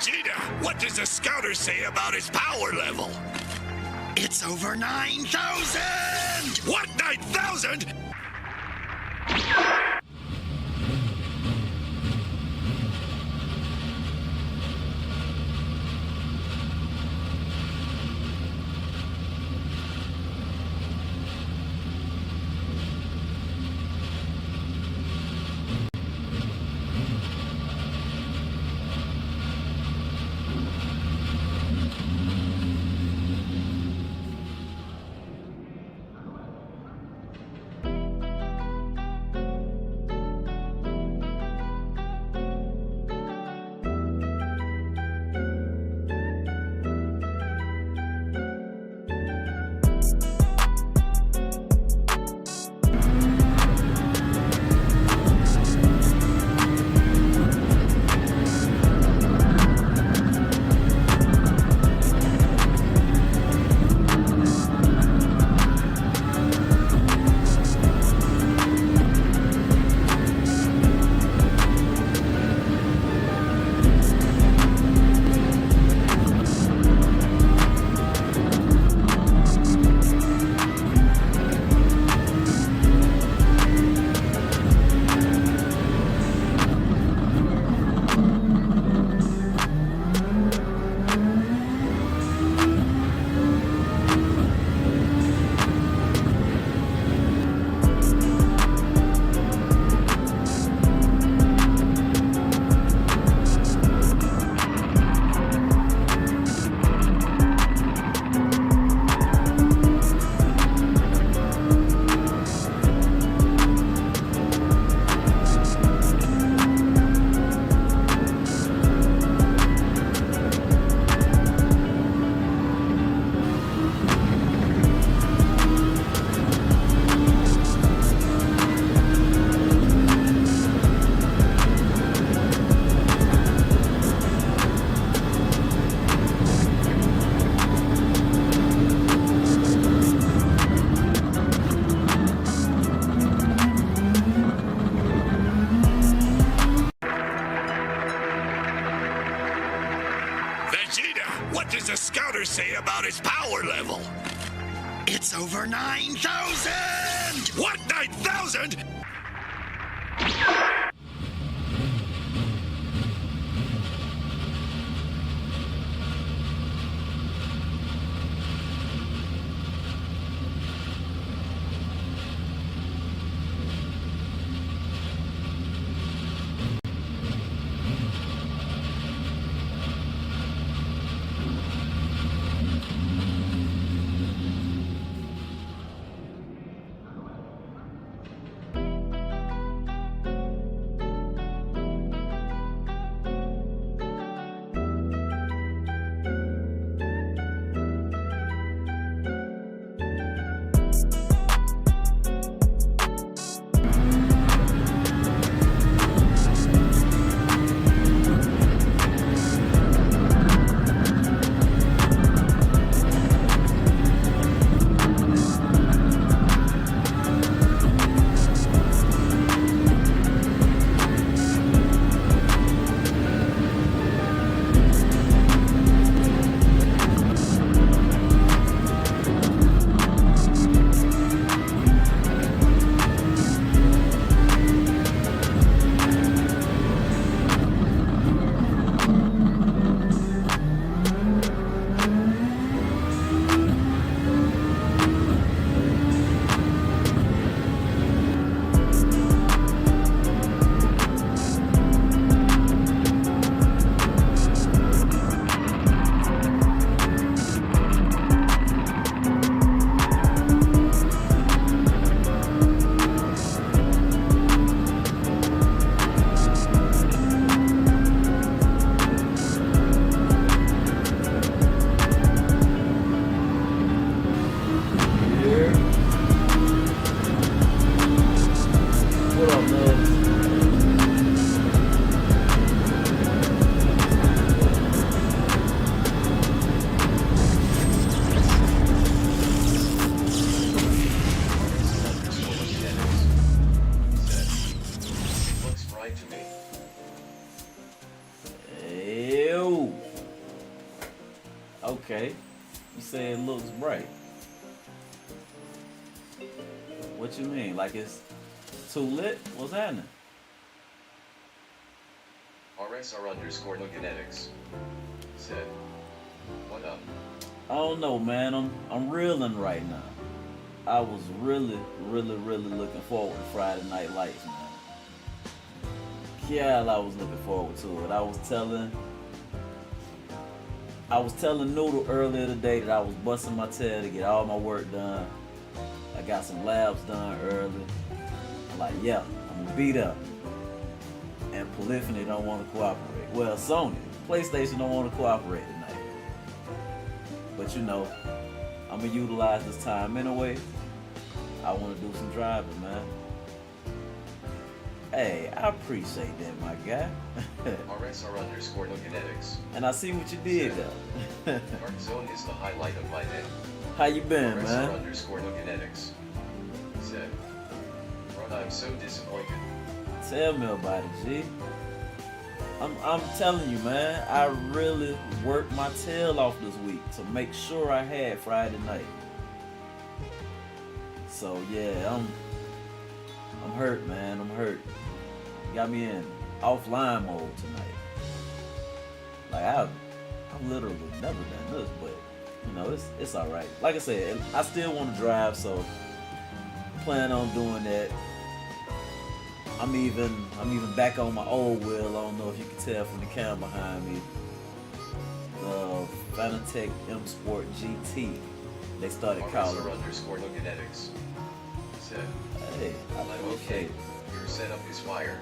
Vegeta, what does the scouter say about his power level? It's over 9,000! What, 9,000? Vegeta, what does the scouter say about his power level? It's over 9,000! What, 9,000? say it looks bright. What you mean? Like it's too lit? What's happening? RSR underscore no genetics said, what up? I don't know, man. I'm reeling right now. I was really looking forward to Friday Night Lights, man. Yeah, I was looking forward to it. I was telling Noodle earlier today that I was busting my tail to get all my work done. I got some labs done early. I'm like, yeah, I'm gonna beat up. And Polyphony don't want to cooperate. Well, Sony, PlayStation don't want to cooperate tonight. But you know, I'm gonna utilize this time anyway. I want to do some driving, man. Hey, I appreciate that, my guy. RSR underscore no genetics. And I see what you did there. Dark Zone is the highlight of my day. How you been, RSR man? underscore no genetics said, Ron, I'm so disappointed. Tell me about it, G. I'm telling you, man, I really worked my tail off this week to make sure I had Friday night. So yeah, I'm hurt, man. I'm hurt. Got me in offline mode tonight. Like I've literally never done this, but you know it's all right. Like I said, I still want to drive, so I plan on doing that. I'm even back on my old wheel. I don't know if you can tell from the camera behind me. The Fanatec M Sport GT. They started calling. RSR underscore no genetics said, Hey, I I'm okay. appreciate it. Your setup is fire.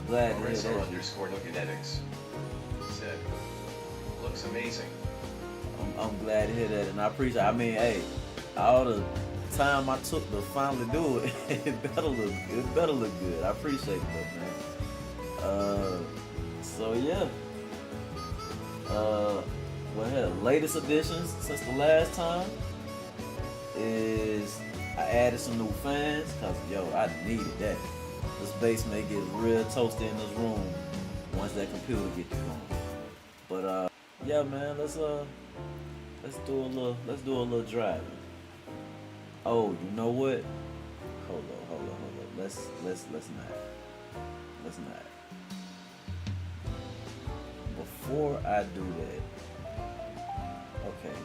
Glad to hear RSR that. underscore no genetics said, looks amazing. I'm glad to hear that, and I appreciate. I mean, hey, all the time I took to finally do it, it better look good. I appreciate that, man. So yeah. Well, hell, latest additions since the last time is I added some new fans, cause yo, I needed that. This basement gets real toasty in this room once that computer gets going. But yeah, man, let's do a little driving. Oh, you know what? Hold on. Let's not. Before I do that, okay.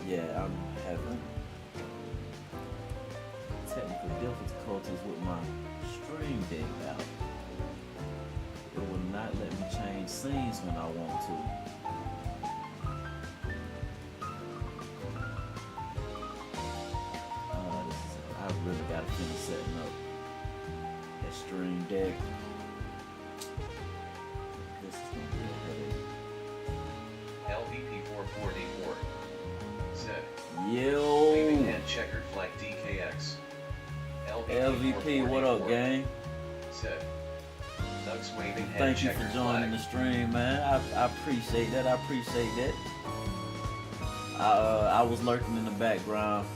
Yeah, I'm having technical difficulties with my stream deck out. It will not let me change scenes when I want to. I really gotta finish setting up that stream deck. This is gonna be a headache. LVP 444 said, Yo! Waving hand checkered flag DKX. LVP, what up, gang? Said, Nugs waving hand Thank you for checkered joining flag. the stream, man. I appreciate that. I was lurking in the background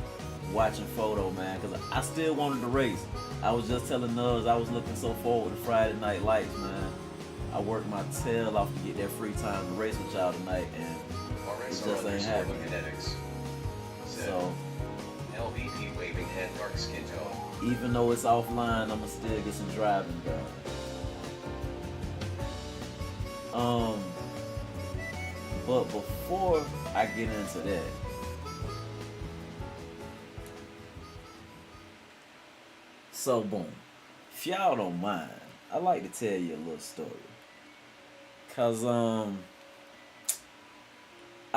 watching photo, man, because I still wanted to race. I was just telling Nugs I was looking so forward to Friday Night Lights, man. I worked my tail off to get that free time to race with y'all tonight, and it just ain't happening. Genetics said, So LVP waving hand dark skin tone. even though it's offline, I'ma still get some driving done. But before I get into that, so boom, if y'all don't mind, I like to tell you a little story. Cause I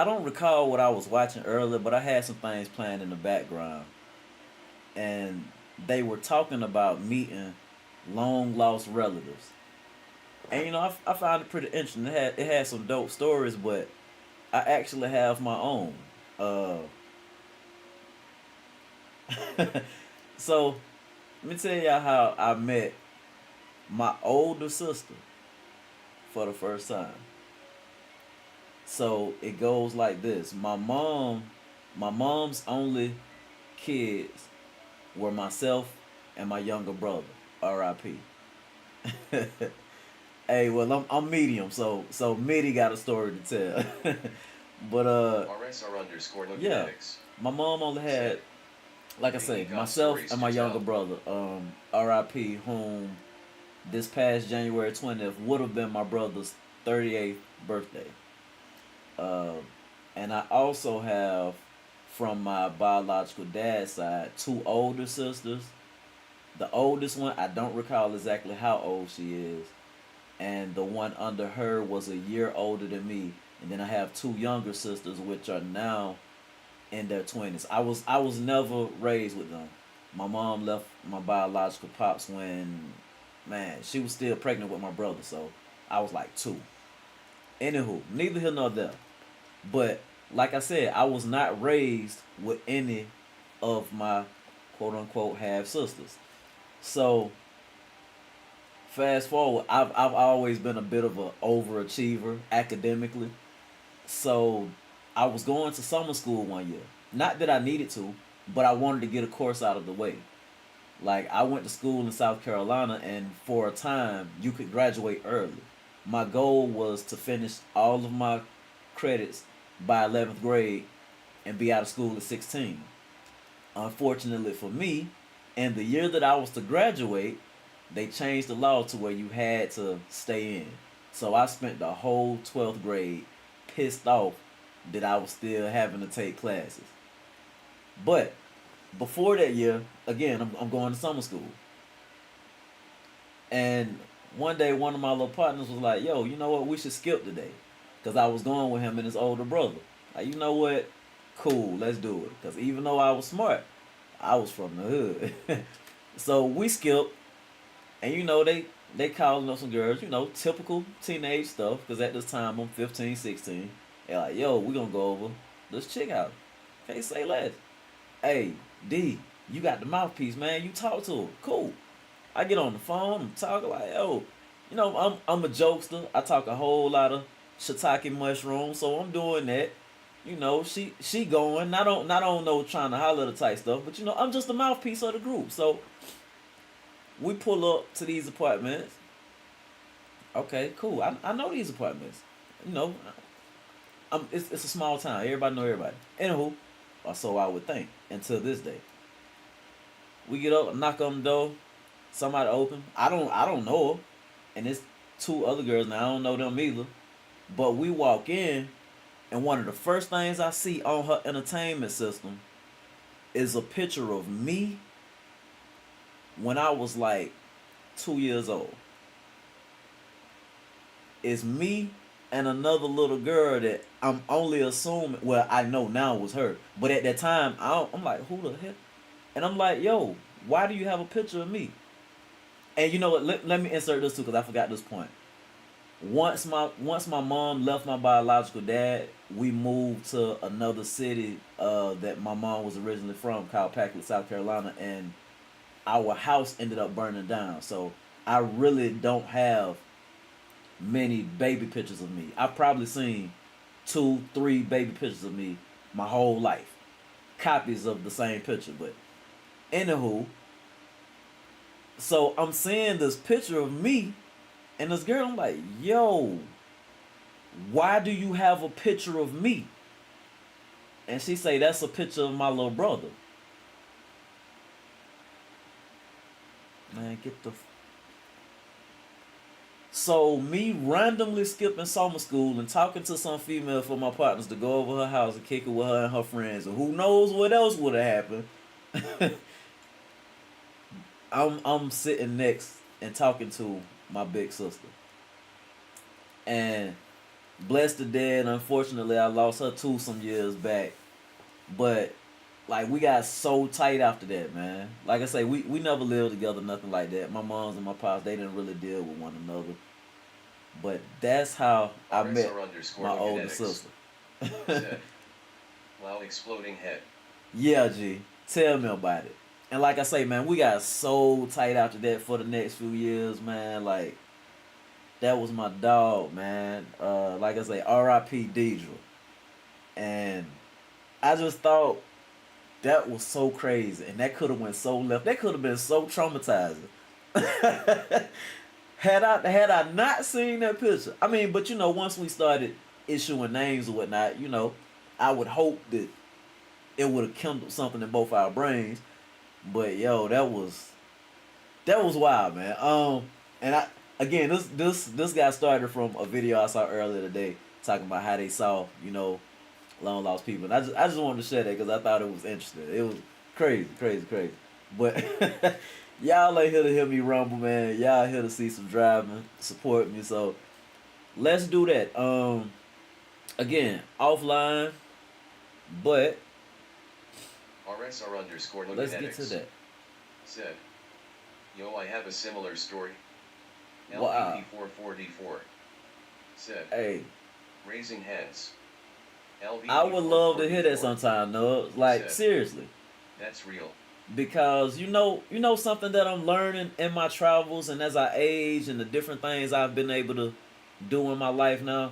don't recall what I was watching earlier, but I had some things playing in the background, and they were talking about meeting long lost relatives. And you know, I found it pretty interesting. It had some dope stories, but I actually have my own. So let me tell y'all how I met my older sister for the first time. So it goes like this. My mom's only kids were myself and my younger brother, R.I.P. Hey, well, I'm medium, so Mitty got a story to tell. But RSR underscore look yeah, genetics. my mom only had, like I say, Got myself stories and to my younger tell. brother, RIP, whom this past January 20th would have been my brother's 38th birthday. Uh, and I also have, from my biological dad's side, two older sisters. The oldest one, I don't recall exactly how old she is, and the one under her was a year older than me. And then I have two younger sisters, which are now in their 20s. I was never raised with them. My mom left my biological pops when, man, she was still pregnant with my brother, so I was like two. Anywho, neither here nor there. But like I said, I was not raised with any of my quote unquote half sisters. So fast forward, I've always been a bit of an overachiever academically. So I was going to summer school one year. Not that I needed to, but I wanted to get a course out of the way. Like I went to school in South Carolina, and for a time you could graduate early. My goal was to finish all of my credits by 11th grade and be out of school at 16. Unfortunately for me, in the year that I was to graduate, they changed the law to where you had to stay in. So I spent the whole 12th grade pissed off that I was still having to take classes. But before that year, again, I'm going to summer school. And one day, one of my little partners was like, yo, you know what? We should skip today. Because I was going with him and his older brother. Like, you know what? Cool, let's do it. Because even though I was smart, I was from the hood. So we skipped. And you know, they calling up some girls, you know, typical teenage stuff. Because at this time, I'm 15, 16. They're like, yo, we going to go over this chick out. Can't say less. Hey, D, you got the mouthpiece, man. You talk to her. Cool. I get on the phone, I'm talking like, yo, you know, I'm a jokester. I talk a whole lot of shiitake mushrooms, so I'm doing that. You know, she going. Not on no trying to holler the type stuff, but you know, I'm just the mouthpiece of the group. So we pull up to these apartments. Okay, cool. I know these apartments. You know, it's a small town. Everybody know everybody. Anywho, or so I would think. Until this day, we get up, knock on the door. Somebody open. I don't know her, and it's two other girls. Now I don't know them either. But we walk in, and one of the first things I see on her entertainment system is a picture of me when I was like 2 years old. It's me and another little girl that I'm only assuming, well, I know now was her. But at that time, I'm like, who the heck? And I'm like, yo, why do you have a picture of me? And you know what? Let me insert this too, because I forgot this point. Once my mom left my biological dad, we moved to another city that my mom was originally from, called Packard, South Carolina, and our house ended up burning down. So I really don't have many baby pictures of me. I've probably seen 2, 3 baby pictures of me my whole life. Copies of the same picture, but anywho, so I'm seeing this picture of me and this girl. I'm like, yo, why do you have a picture of me? And she say, that's a picture of my little brother. Man, get the... So me randomly skipping summer school and talking to some female for my partners to go over her house and kick it with her and her friends. And who knows what else would have happened. I'm sitting next and talking to my big sister. And blessed to dead, unfortunately I lost her too some years back. But like we got so tight after that, man. Like I say, we never lived together, nothing like that. My moms and my pops, they didn't really deal with one another. But that's how I met my older sister. Wow, exploding head. Yeah, G. Tell me about it. And like I say, man, we got so tight after that for the next few years, man. Like, that was my dog, man. Like I say, R.I.P. Deidre. And I just thought that was so crazy. And that could have went so left. That could have been so traumatizing. Had I not seen that picture. I mean, but you know, once we started issuing names or whatnot, you know, I would hope that it would have kindled something in both our brains. But yo, that was wild, man. And I again, this got started from a video I saw earlier today talking about how they saw, you know, long lost people. And I just wanted to share that because I thought it was interesting. It was crazy. But y'all ain't here to hear me rumble, man. Y'all here to see some driving, support me. So let's do that. Again, offline, but RSR underscore let's get to that. Said, yo, I have a similar story. Wow. LVP44D4 said, Hey, raising hands. I would love to hear that sometime, no. Like said, seriously. That's real. Because you know something that I'm learning in my travels and as I age and the different things I've been able to do in my life now,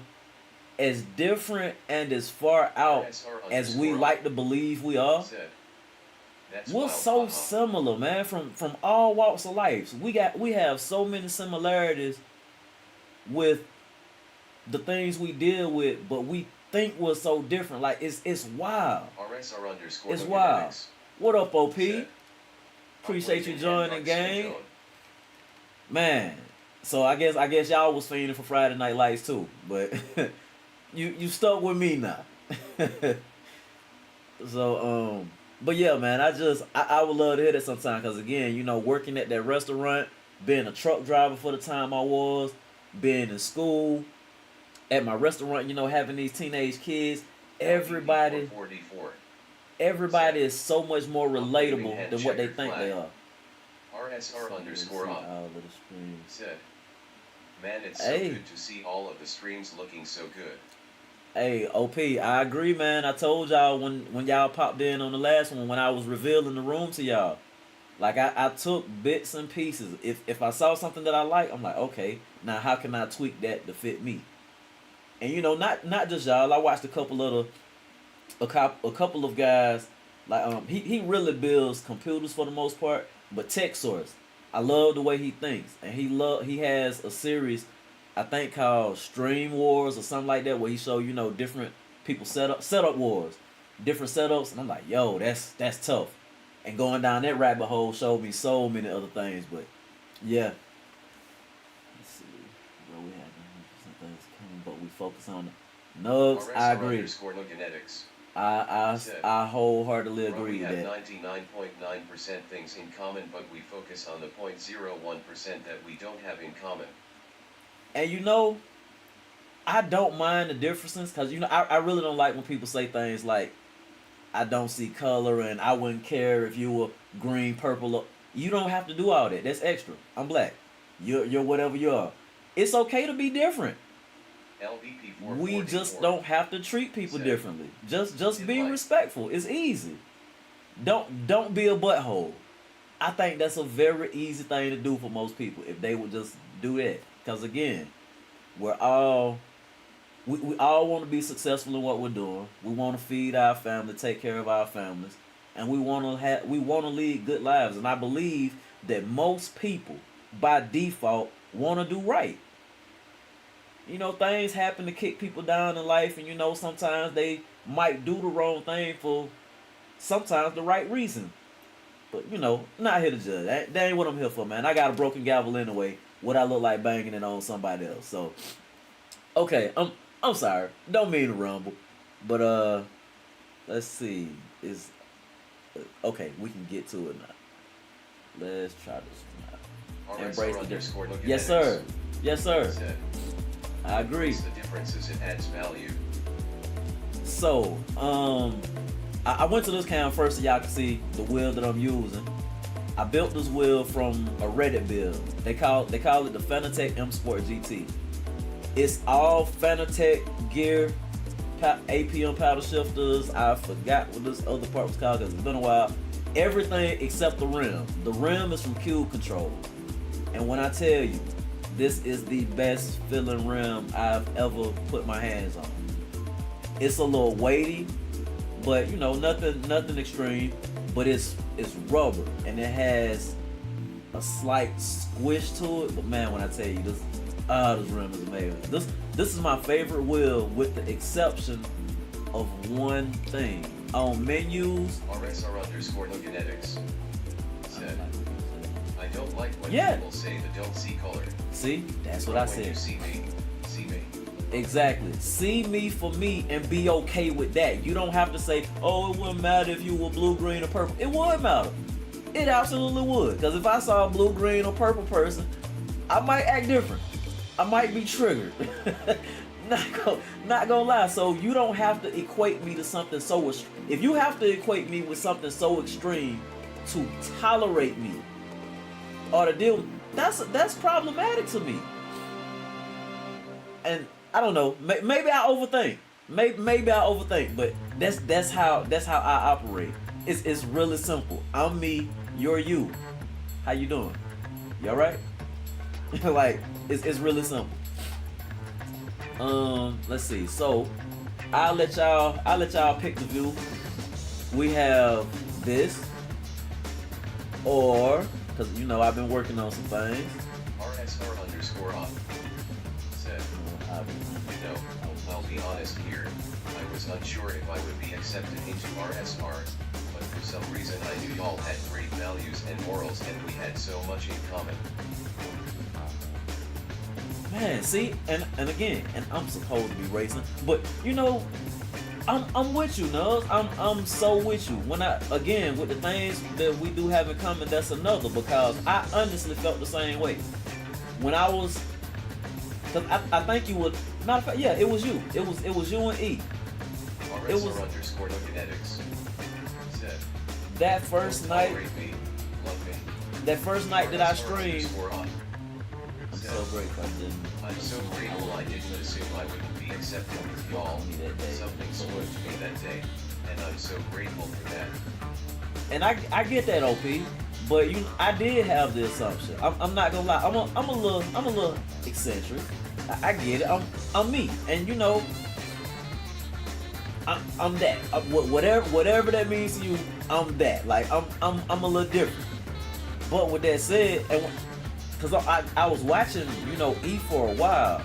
as different and as far out as we like to believe we are, said, we're so similar, man, from all walks of life. We have so many similarities with the things we deal with, but we think we're so different. Like it's wild. RSR underscore it's wild. What up, OP? Said, appreciate you joining the game, man. So I guess y'all was fiending for Friday Night Lights too, but you stuck with me now. So but yeah, man, I would love to hear that sometime, because again, you know, working at that restaurant, being a truck driver for the time I was, being in school, at my restaurant, you know, having these teenage kids, everybody is so much more relatable than what they think they are. RSR underscore up said, man, it's so good to see all of the streams looking so good. Hey, OP, I agree, man. I told y'all when y'all popped in on the last one, when I was revealing the room to y'all, like I took bits and pieces. If I saw something that I like, I'm like, okay, now how can I tweak that to fit me? And you know, not just y'all. I watched a couple of guys. Like he really builds computers for the most part, but Tech Source, I love the way he thinks, and he has a series, I think called Stream Wars or something like that, where he show, you know, different people setup wars, different setups, and I'm like, yo, that's tough. And going down that rabbit hole showed me so many other things, but yeah. Let's see, well, we have some things coming, but we focus on the nugs. I agree. I wholeheartedly agree with that. We have 99.9% things in common, but we focus on the 0.01% that we don't have in common. And you know, I don't mind the differences, because you know, I really don't like when people say things like, I don't see color and I wouldn't care if you were green, purple. You don't have to do all that. That's extra. I'm black. You're whatever you are. It's okay to be different. We just don't have to treat people differently. Just be respectful. It's easy. Don't be a butthole. I think that's a very easy thing to do for most people if they would just do that. Because again, we all want to be successful in what we're doing. We want to feed our family, take care of our families, and we want to lead good lives. And I believe that most people, by default, want to do right. You know, things happen to kick people down in life, and you know, sometimes they might do the wrong thing for sometimes the right reason. But you know, not here to judge. That ain't what I'm here for, man. I got a broken gavel anyway. What I look like banging it on somebody else. So, okay, I'm sorry. Don't mean to rumble, but let's see. Okay? We can get to it now. Let's try this now. Embrace the difference. Yes, sir. Yes, sir. I agree. The differences, it adds value. So, I went to this cam first so y'all can see the wheel that I'm using. I built this wheel from a Reddit build. They call it the Fanatec M Sport GT. It's all Fanatec gear, APM paddle shifters. I forgot what this other part was called because it's been a while. Everything except the rim. The rim is from Cube Control. And when I tell you, this is the best feeling rim I've ever put my hands on. It's a little weighty, but you know, nothing extreme. But it's rubber and it has a slight squish to it. But man, when I tell you, Ah, this rim is amazing. This is my favorite wheel with the exception of one thing. On menus. RSR underscore no genetics. Said, I don't like when yeah. people say that don't see color. See? That's what I said. When you see me, see me. Exactly. See me for me and be okay with that. You don't have to say, oh, it wouldn't matter if you were blue, green, or purple. It would matter. It absolutely would. Because if I saw a blue, green, or purple person, I might act different. I might be triggered. Not gonna lie. So you don't have to equate me to something so extreme. If you have to equate me with something so extreme to tolerate me or to deal with, that's problematic to me. And I don't know. Maybe I overthink. Maybe I overthink. But that's how I operate. It's really simple. I'm me. You're you. How you doing? You all right? Like it's really simple. Let's see. So I'll let y'all pick the view. We have this, or because you know I've been working on some things. RSR underscore off. Said, you know, I'll be honest here. I was unsure if I would be accepted into RSR, but for some reason I knew y'all had great values and morals, and we had so much in common. Man, see, and again, and I'm supposed to be racing, but you know, I'm with you, Nubs. I'm so with you. When with the things that we do have in common, that's another, because I honestly felt the same way. When I was, cause I think you would. Matter of fact, yeah, it was you. It was you and E. RSR it was underscore no genetics. Said, that first night. Me, love me. That first night that I streamed. I'm so grateful I didn't. I'm so grateful I didn't assume I wouldn't be accepted with y'all. Something spoke to me that day, and I'm so grateful for that. And I get that, OP, but I did have the assumption. I'm not gonna lie. I'm a little eccentric. I get it. I'm me, and you know, I'm that. Whatever that means to you, I'm that. Like I'm a little different. But with that said, and because I was watching, you know, E for a while.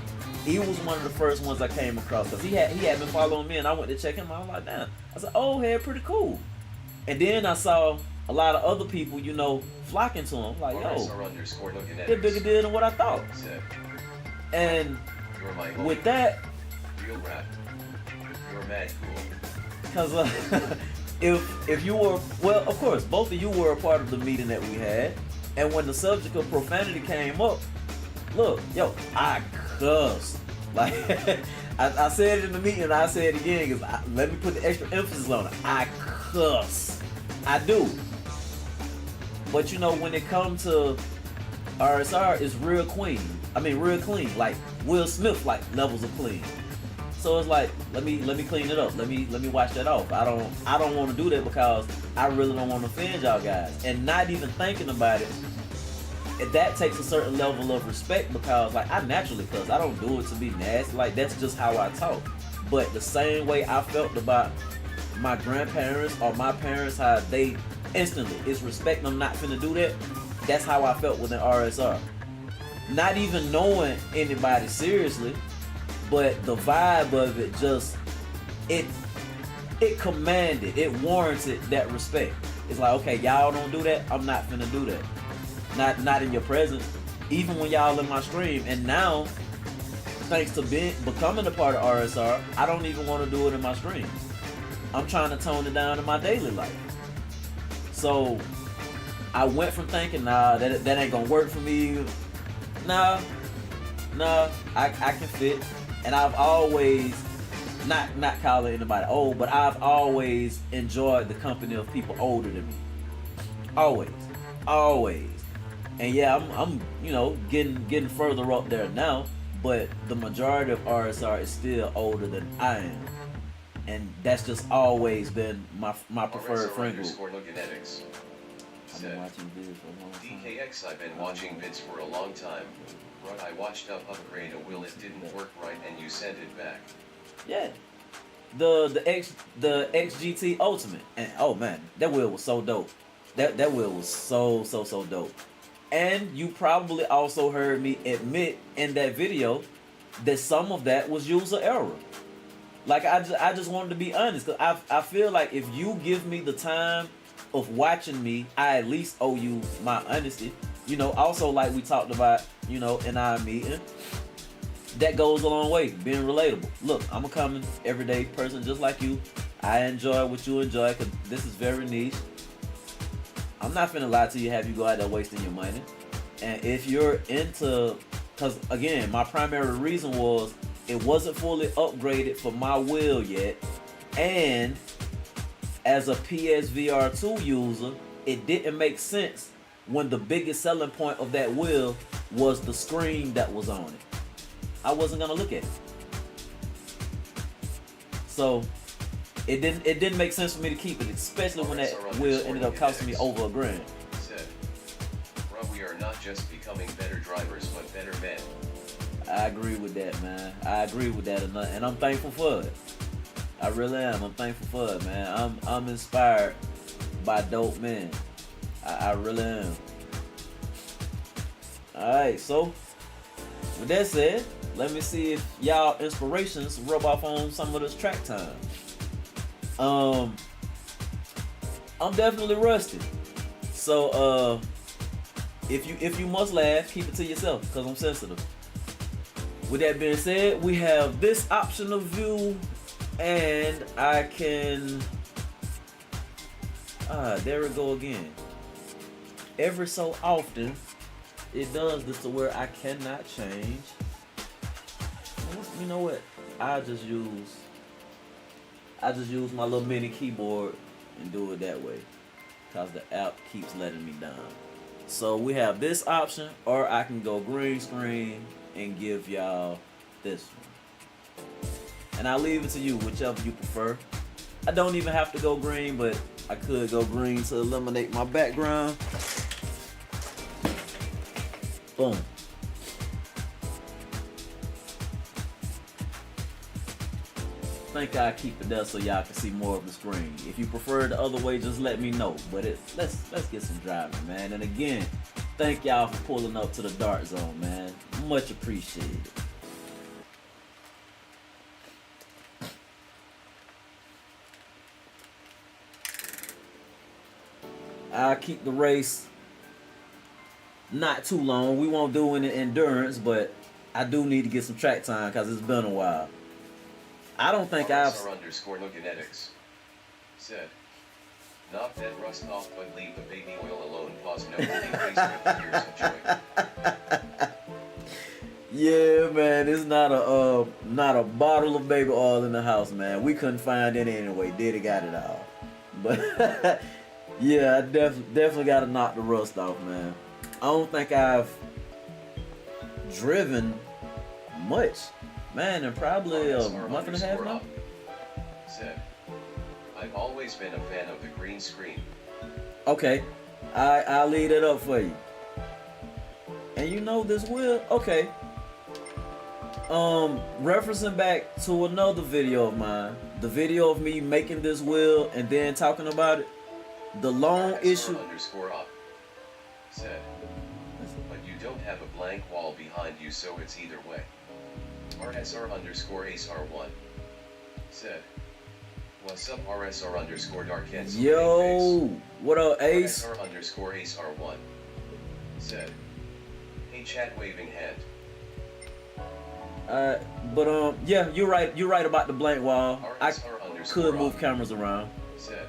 E was one of the first ones I came across because he had been following me, and I went to check him out. I was like, damn. I said, oh, hey, pretty cool. And then I saw a lot of other people, you know, flocking to him. Like, yo, they're bigger deal than what I thought. And with that, real rap. You're mad cool. Because if you were, well, of course, both of you were a part of the meeting that we had. And when the subject of profanity came up, look, yo, I cussed. Like, I said it in the meeting, and I say it again, because let me put the extra emphasis on it. I cuss. I do. But you know, when it comes to RSR, it's real clean. Real clean. Like Will Smith, like levels of clean. So it's like, let me clean it up. Let me wash that off. I don't want to do that because I really don't want to offend y'all guys. And not even thinking about it, that takes a certain level of respect, because like I naturally cuss. I don't do it to be nasty. Like that's just how I talk. But the same way I felt about my grandparents or my parents, how they instantly, it's respect. I'm not finna do that. That's how I felt within RSR. Not even knowing anybody seriously, but the vibe of it just, it commanded, it warranted that respect. It's like, okay, y'all don't do that, I'm not finna do that. Not in your presence, even when y'all in my stream. And now, thanks to becoming a part of RSR, I don't even want to do it in my streams. I'm trying to tone it down in my daily life. So I went from thinking, nah, that ain't gonna work for me. Nah, I can fit. And I've always, not calling anybody old, but I've always enjoyed the company of people older than me. Always. And yeah, I'm you know, getting further up there now, but the majority of RSR is still older than I am. And that's just always been my preferred friend group. I've been watching vids for a long time. DKX, I've been watching vids for a long time. But I watched upgrade a wheel, it didn't work right, and you sent it back. Yeah. The XGT Ultimate. And oh man, that wheel was so dope. That wheel was so dope. And you probably also heard me admit in that video that some of that was user error. Like I just wanted to be honest, because I feel like if you give me the time of watching me, I at least owe you my honesty. You know, also like we talked about, you know, in our meeting, that goes a long way, being relatable. Look, I'm a common everyday person just like you. I enjoy what you enjoy, because this is very niche. I'm not finna lie to you, have you go out there wasting your money. And if you're into, because again, my primary reason was it wasn't fully upgraded for my wheel yet, and as a PSVR 2 user, it didn't make sense when the biggest selling point of that wheel was the screen that was on it. I wasn't gonna look at it. So it didn't make sense for me to keep it, especially when that wheel ended up costing me over $1,000. Said, bro, we are not just becoming better drivers, but better men. I agree with that, man. I agree with that, and I'm thankful for it. I really am. I'm thankful for it, man. I'm inspired by dope men. I really am. All right, so with that said, let me see if y'all inspirations rub off on some of this track time. I'm definitely rusty. So if you must laugh, keep it to yourself, because I'm sensitive. With that being said, we have this option of view, and I can there we go again. Every so often it does this to where I cannot change. You know what? I just use my little mini keyboard and do it that way, because the app keeps letting me down. So we have this option, or I can go green screen and give y'all this one. And I'll leave it to you, whichever you prefer. I don't even have to go green, but I could go green to eliminate my background. Boom. I think I'll keep it there so y'all can see more of the screen. If you prefer the other way, just let me know. But let's get some driving, man. And again, thank y'all for pulling up to the Dart Zone, man. Much appreciated. I'll keep the race not too long. We won't do any endurance, but I do need to get some track time because it's been a while. I don't think RSR underscore no genetics said, knock that rust off, but leave the baby oil alone. Pause. No Facebook years of joy. Yeah, man, it's not a bottle of baby oil in the house, man. We couldn't find any anyway. Diddy got it all, but yeah, I definitely got to knock the rust off, man. I don't think I've driven much, man, in probably a month and a half now. Said, I've always been a fan of the green screen. Okay, I'll leave it up for you. And you know this wheel, okay. Referencing back to another video of mine, the video of me making this wheel and then talking about it, the long issue underscore up said, but you don't have a blank wall behind you, so it's either way. RSR underscore ACER1 said, what's up RSR underscore darkens? Yo, what up Ace? RSR underscore ACER1 said, hey chat waving hand. But yeah, you're right about the blank wall. I could move cameras around. Said,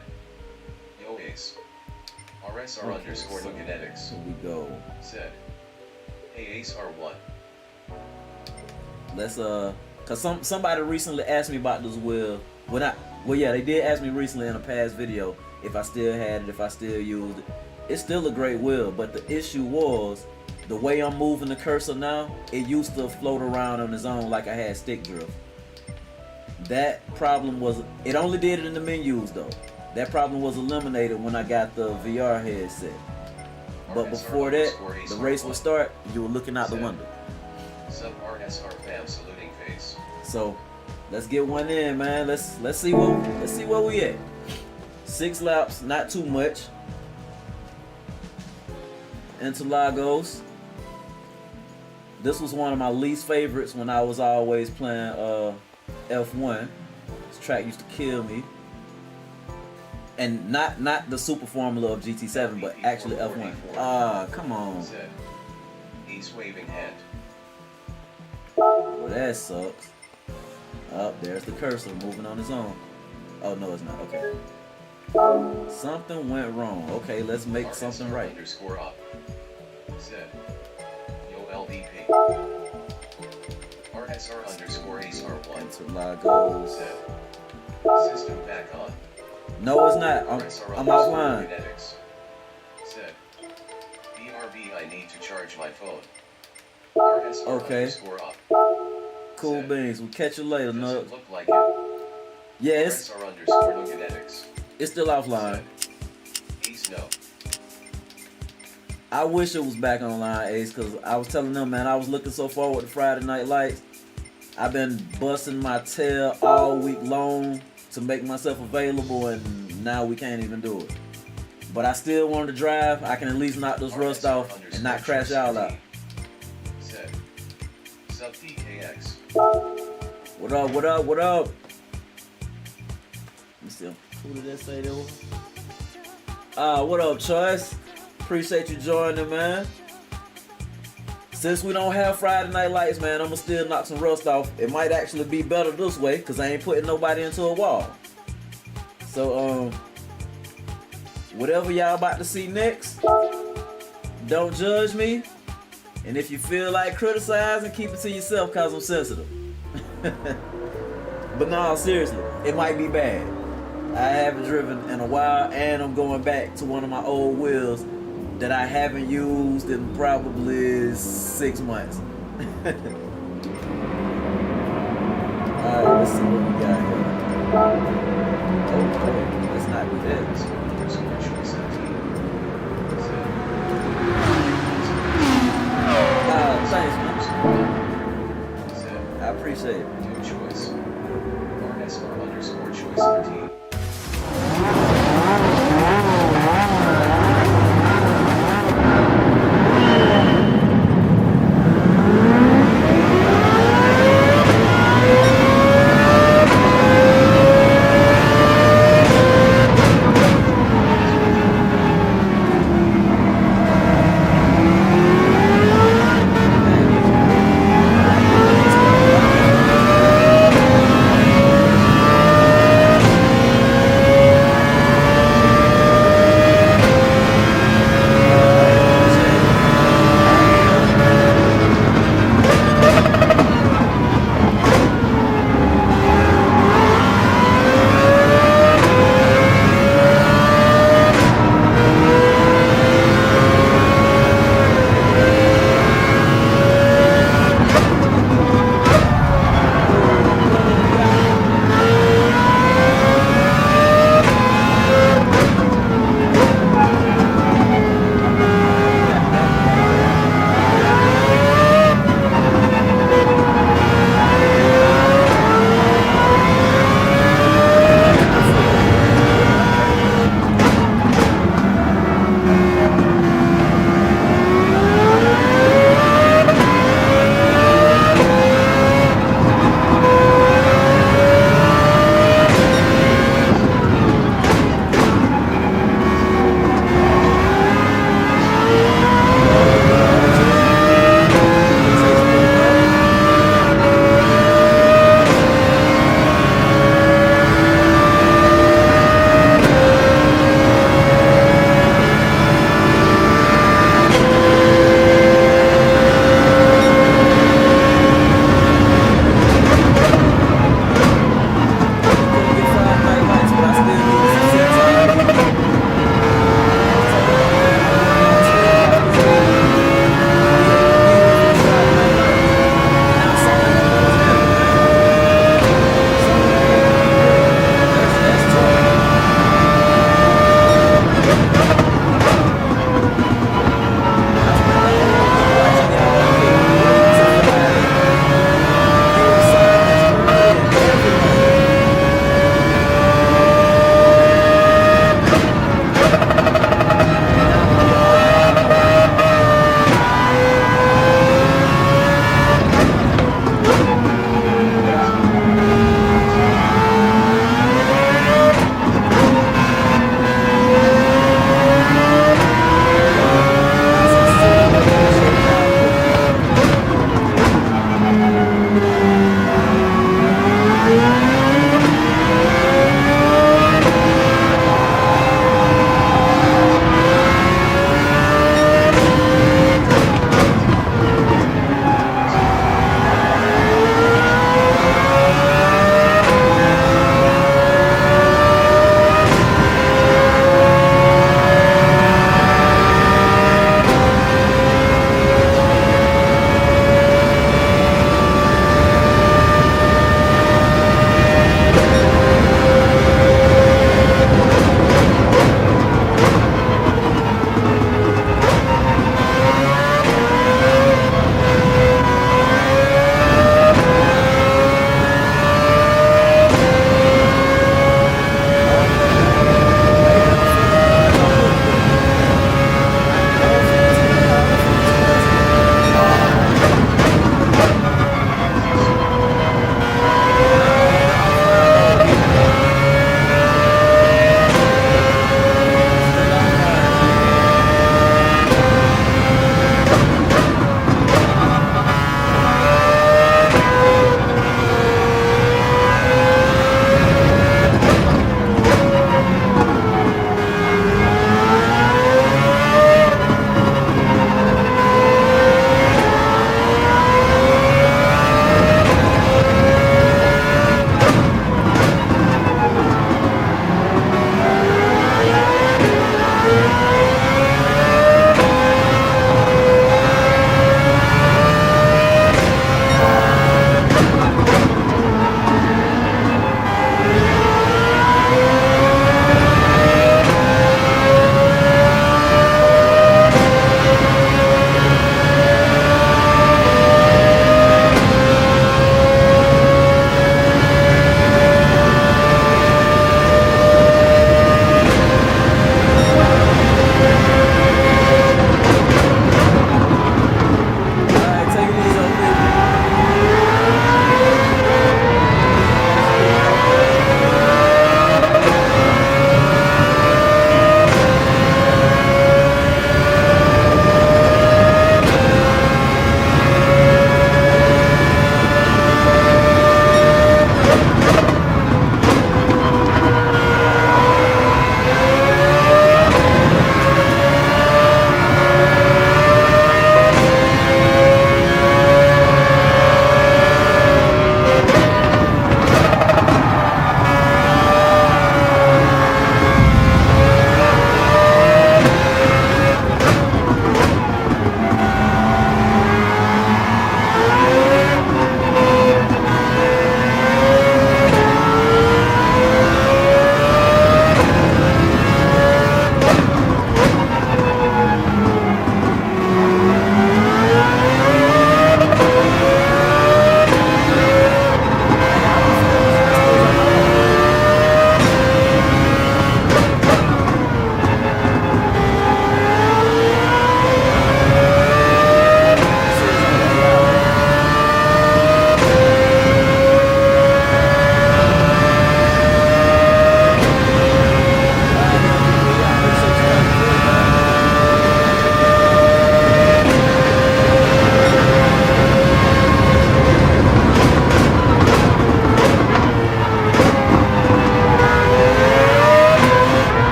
yo Ace. RSR underscore no genetics. Here we go. Said, hey ACER1. Let's cause somebody recently asked me about this wheel. Well yeah, they did ask me recently in a past video if I still had it, if I still used it. It's still a great wheel, but the issue was the way I'm moving the cursor now, it used to float around on its own like I had stick drift. That problem was, it only did it in the menus though. That problem was eliminated when I got the VR headset. But before that, the race would start, you were looking out the window. Sub RSR fam saluting face. So let's get one in, man. Let's see where we at. 6 laps, not too much. Interlagos. This was one of my least favorites when I was always playing F1. This track used to kill me. And not the super formula of GT7, but actually F1. Ah, come on. He's waving hand. Well, that sucks. Oh, there's the cursor moving on its own. Oh, no, it's not. Okay. Something went wrong. Okay, let's make RSR something right. Underscore up. Said. Yo LDP. RSR underscore ACR1. Interlagos. Said. System back on. No, it's not. RSR I'm offline. Genetics. Said. BRB, I need to charge my phone. RSR Okay. underscore up. Cool Said. beans. We'll catch you later, Does Nug. it look like it? Yeah, it's RSR underscore no genetics. still offline. Ace no. I wish it was back online, Ace, because I was telling them, man, I was looking so forward to Friday Night Lights. I've been busting my tail all week long to make myself available, and now we can't even do it. But I still wanted to drive. I can at least knock this rust off and not crash y'all out. Said. Sub DKX. What up, what up, what up? Let me see. Who did that say that was? What up, Choice? Appreciate you joining, man. Since we don't have Friday Night Lights, man, I'ma still knock some rust off. It might actually be better this way, because I ain't putting nobody into a wall. So, whatever y'all about to see next, don't judge me. And if you feel like criticizing, keep it to yourself, because I'm sensitive. But no, seriously, it might be bad. I haven't driven in a while, and I'm going back to one of my old wheels that I haven't used in probably 6 months. Alright, let's see what we got here. Okay, let's not do that. Thanks, man. I appreciate it. New choice. RSR underscore choice 13.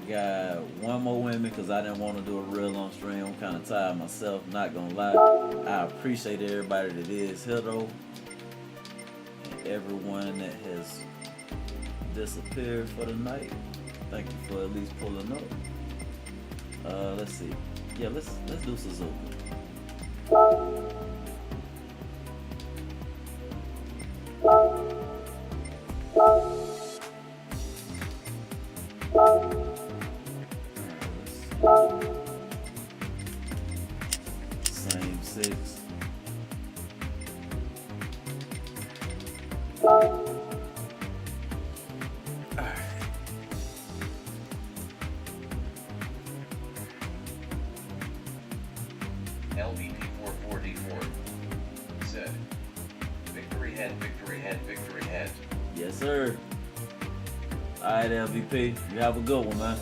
Got one more women because I didn't want to do a real long stream. I'm kind of tired myself, not gonna lie. I appreciate everybody that is here though, and everyone that has disappeared for the night. Thank you for at least pulling up. Let's see. Yeah, let's do Suzuki. Same 6. LVP 444 said, "Victory head, victory head, victory head." Yes, sir. Alright, LVP. You have a good one, man.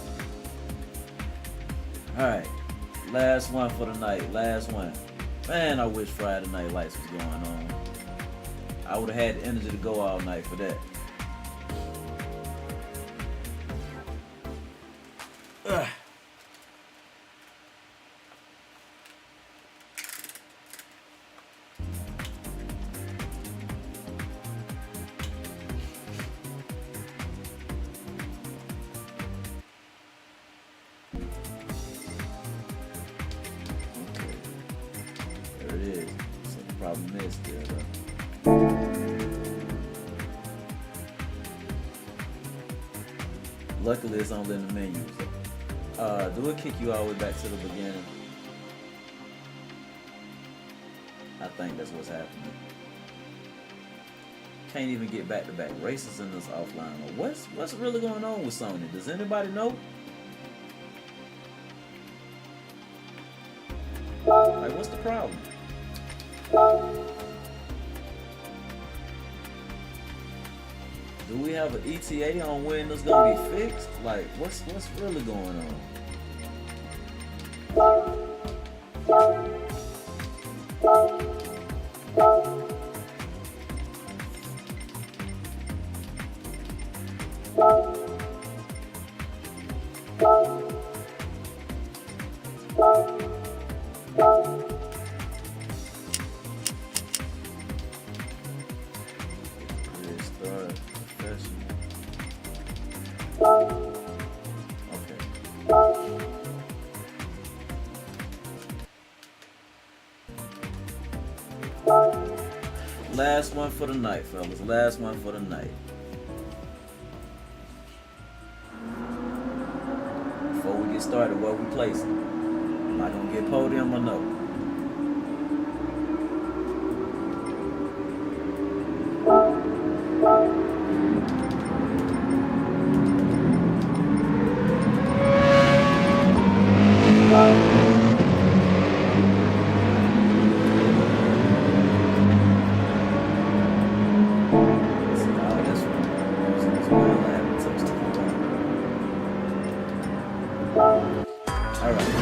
Alright. Last one for the night. Last one. Man, I wish Friday Night Lights was going on. I would have had the energy to go all night for that. Ugh. There it is. So the problem is there though. Luckily it's only in the menus. Do it kick you all the way back to the beginning? I think that's what's happening. Can't even get back-to-back races in this offline mode. What's really going on with Sony? Does anybody know? Like, what's the problem? Do we have an ETA on when it's gonna be fixed? Like, what's really going on? Restart professional. Okay. Last one for the night, fellas. Last one for the night. Before we get started, where we placing? Am I gonna get podium or no? Alright.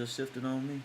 just shifted on me?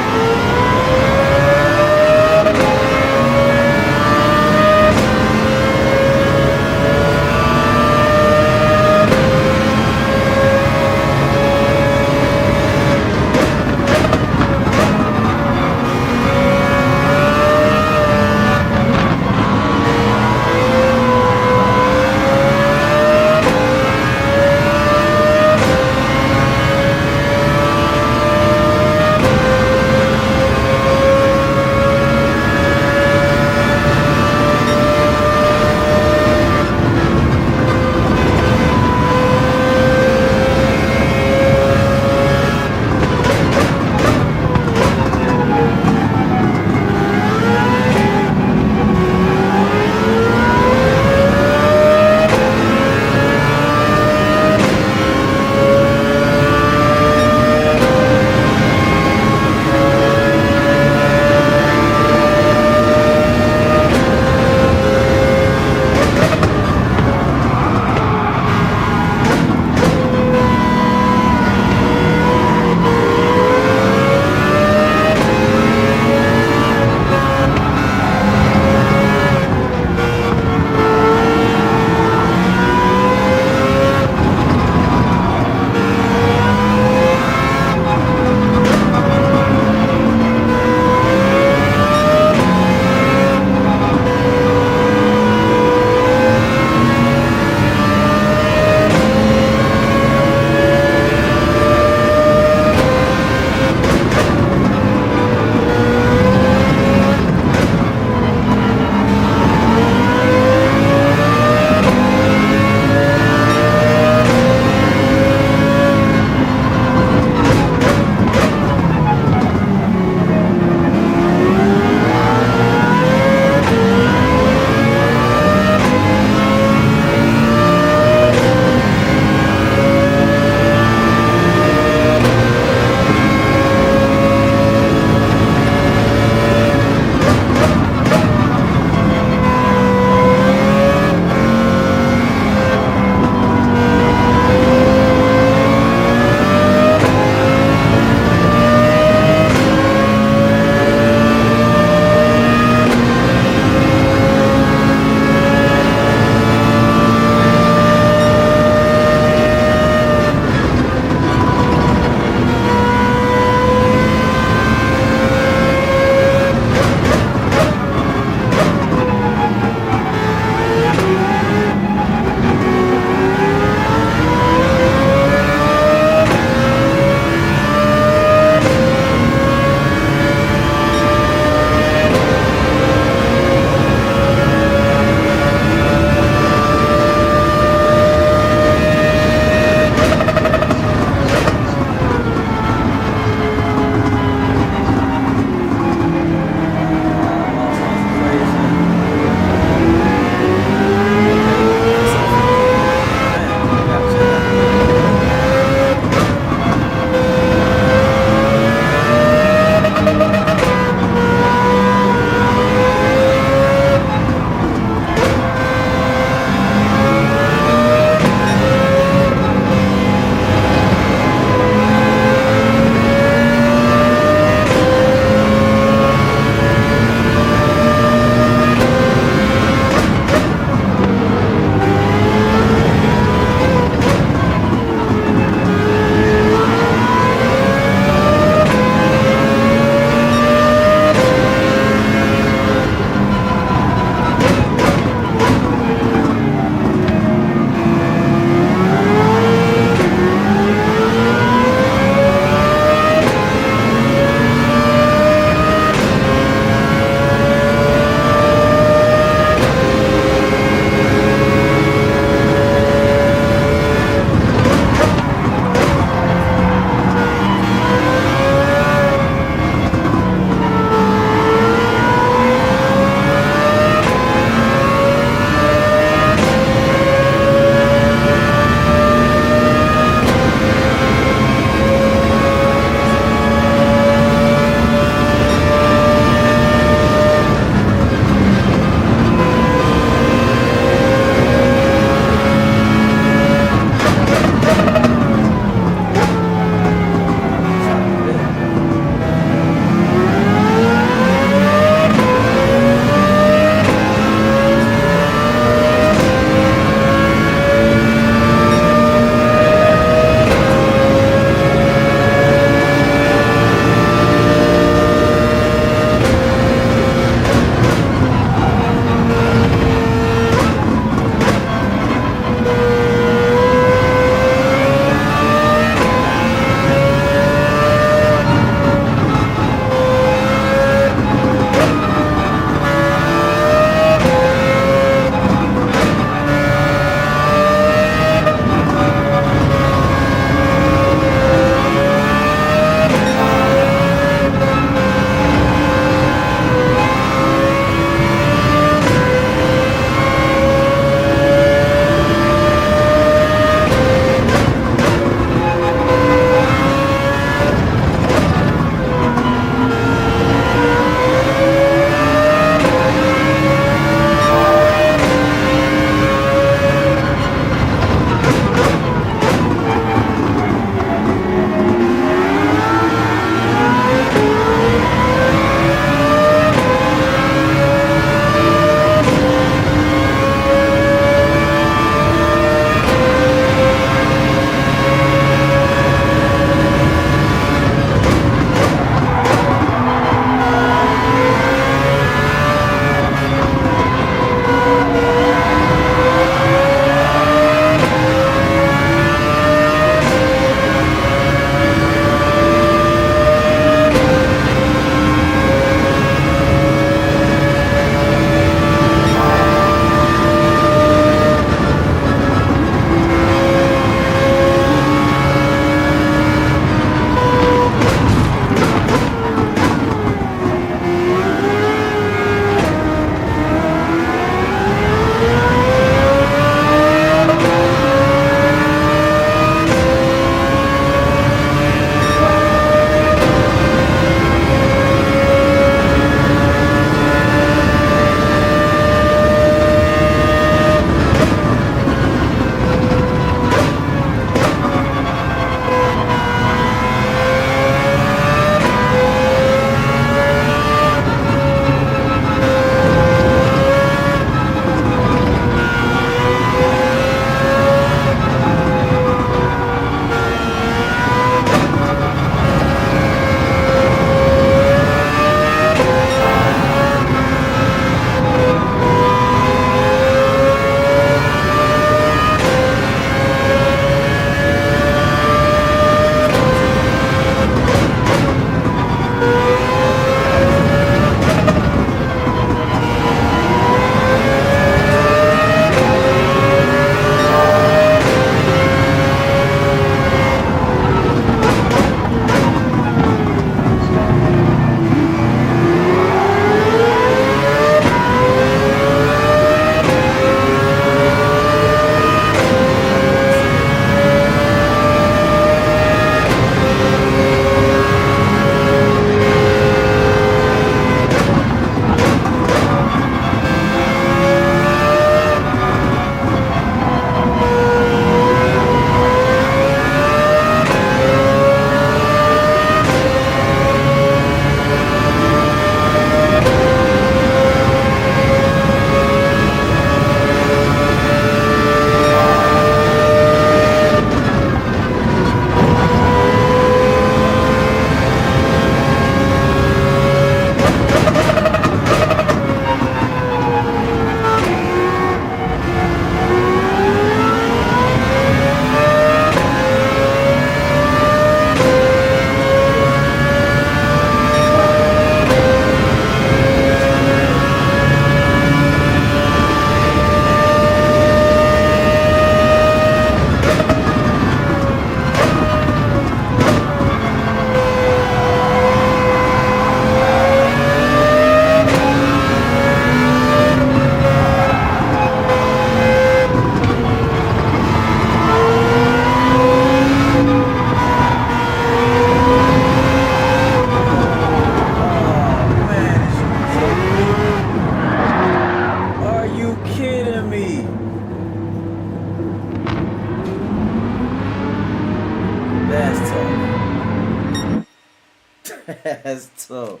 That's tough.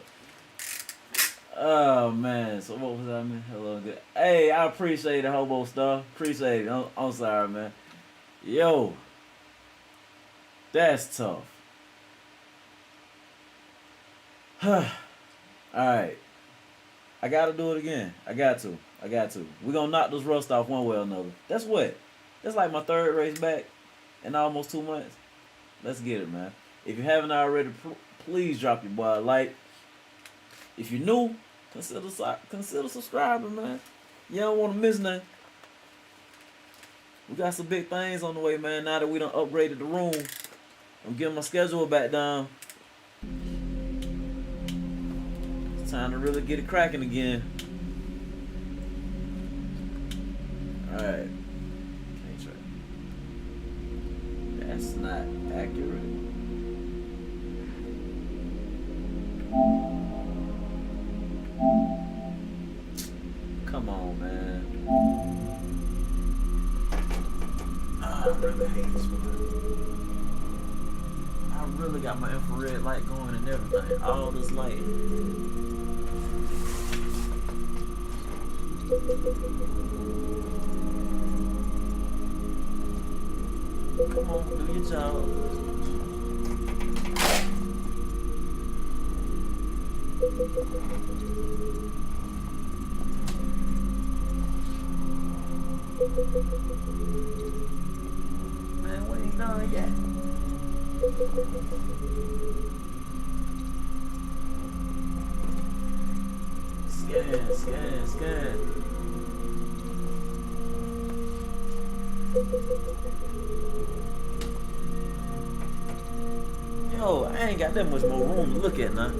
Oh man, so what was I mean? Hello, good. Hey, I appreciate the hobo stuff. Appreciate it. I'm sorry, man. Yo, that's tough. All right, I gotta do it again. I got to. We're gonna knock this rust off one way or another. That's what. That's like my third race back in almost 2 months. Let's get it, man. If you haven't already, please drop your boy a like. If you're new, consider subscribing, man. You don't want to miss nothing. We got some big things on the way, man. Now that we done upgraded the room, I'm getting my schedule back down. It's time to really get it cracking again. Alright. That's not accurate. Come on, man. I really hate this one. I really got my infrared light going and everything. All this light. Come on, do your job. Man, we ain't done yet. Scan. Yo, I ain't got that much more room to look at now.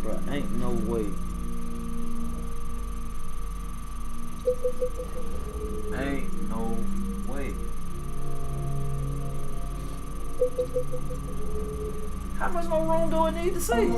Bro, ain't no way. Ain't no way. How much more room do I need to see?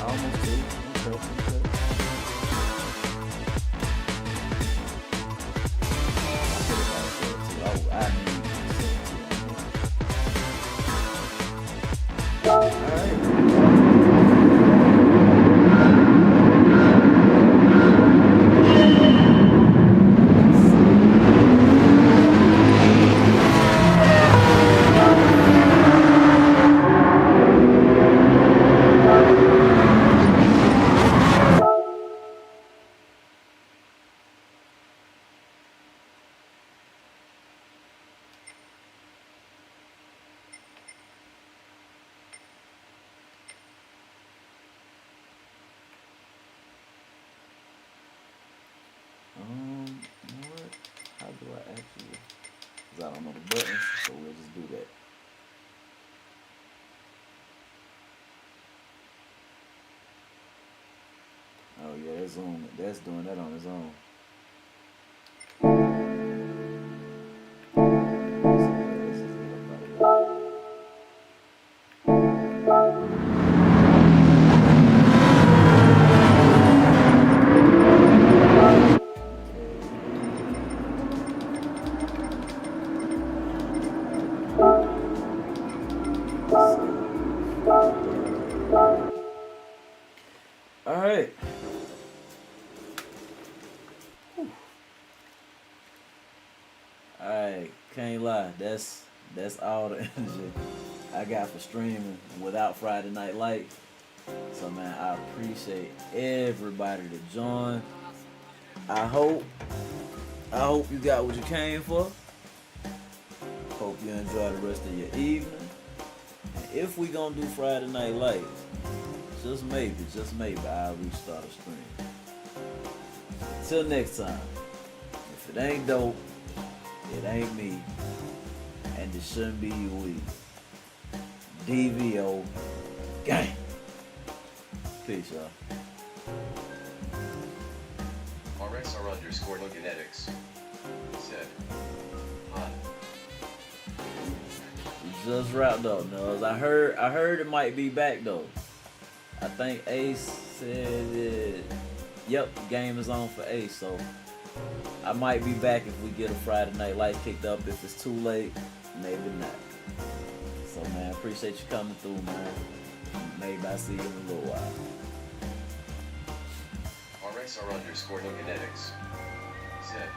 almost two. Okay. I need you know what? How do I actually? Cause I don't know the buttons, so we'll just do that. Oh yeah, that's on. That's doing that on its own. All right. Alright, can't lie. That's all the energy I got for streaming without Friday Night Lights. So man, I appreciate everybody to join. I hope you got what you came for. Hope you enjoy the rest of your evening. And if we gonna do Friday Night Lights, just maybe I'll restart a stream. Till next time. If it ain't dope, it ain't me, and it shouldn't be we. DVO gang. Peace, y'all. RSR_Loganetics said, hot. Just wrapped up, Nuz. I heard it might be back though. I think Ace said it. Yep, game is on for Ace, so I might be back if we get a Friday Night Light kicked up. If it's too late, maybe not. So man, appreciate you coming through, man. Maybe I'll see you in a little while. RSR_Loganetics said,